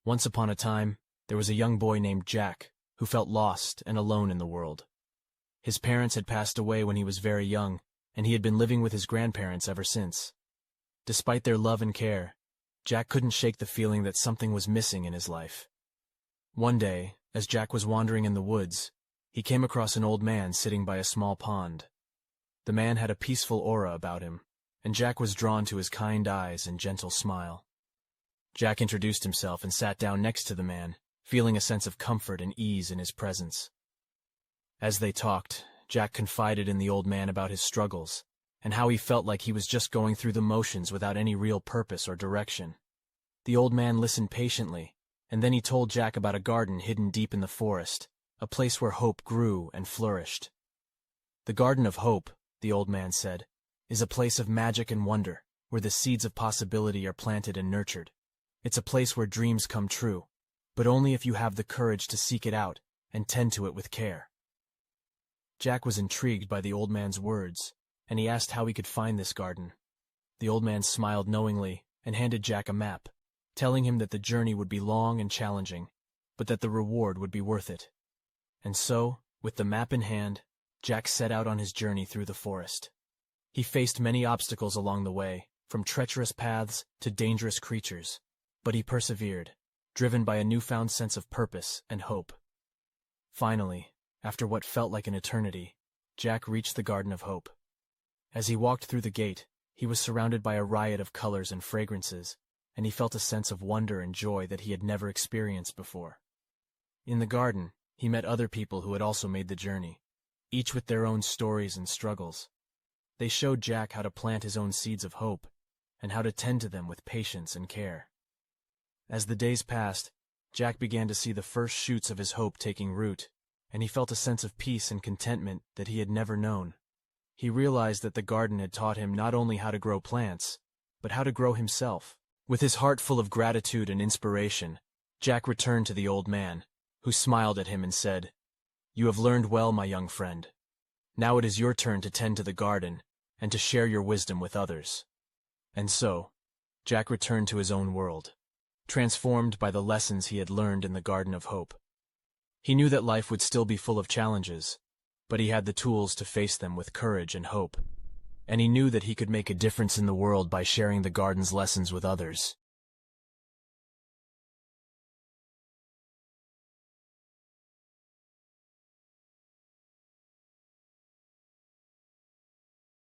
Once upon a time, there was a young boy named Jack who felt lost and alone in the world. His parents had passed away when he was very young, and he had been living with his grandparents ever since. Despite their love and care, Jack couldn't shake the feeling that something was missing in his life. One day, as Jack was wandering in the woods, he came across an old man sitting by a small pond. The man had a peaceful aura about him, and Jack was drawn to his kind eyes and gentle smile. Jack introduced himself and sat down next to the man, feeling a sense of comfort and ease in his presence. As they talked, Jack confided in the old man about his struggles, and how he felt like he was just going through the motions without any real purpose or direction. The old man listened patiently, and then he told Jack about a garden hidden deep in the forest, a place where hope grew and flourished. The Garden of Hope, the old man said, is a place of magic and wonder, where the seeds of possibility are planted and nurtured. It's a place where dreams come true, but only if you have the courage to seek it out and tend to it with care. Jack was intrigued by the old man's words, and he asked how he could find this garden. The old man smiled knowingly and handed Jack a map, telling him that the journey would be long and challenging, but that the reward would be worth it. And so, with the map in hand, Jack set out on his journey through the forest. He faced many obstacles along the way, from treacherous paths to dangerous creatures, but he persevered, driven by a newfound sense of purpose and hope. Finally, after what felt like an eternity, Jack reached the Garden of Hope. As he walked through the gate, he was surrounded by a riot of colors and fragrances, and he felt a sense of wonder and joy that he had never experienced before. In the garden, he met other people who had also made the journey, each with their own stories and struggles. They showed Jack how to plant his own seeds of hope, and how to tend to them with patience and care. As the days passed, Jack began to see the first shoots of his hope taking root, and he felt a sense of peace and contentment that he had never known. He realized that the garden had taught him not only how to grow plants, but how to grow himself. With his heart full of gratitude and inspiration, Jack returned to the old man, who smiled at him and said, "You have learned well, my young friend. Now it is your turn to tend to the garden and to share your wisdom with others." And so, Jack returned to his own world, transformed by the lessons he had learned in the Garden of Hope. He knew that life would still be full of challenges, but he had the tools to face them with courage and hope. And he knew that he could make a difference in the world by sharing the garden's lessons with others.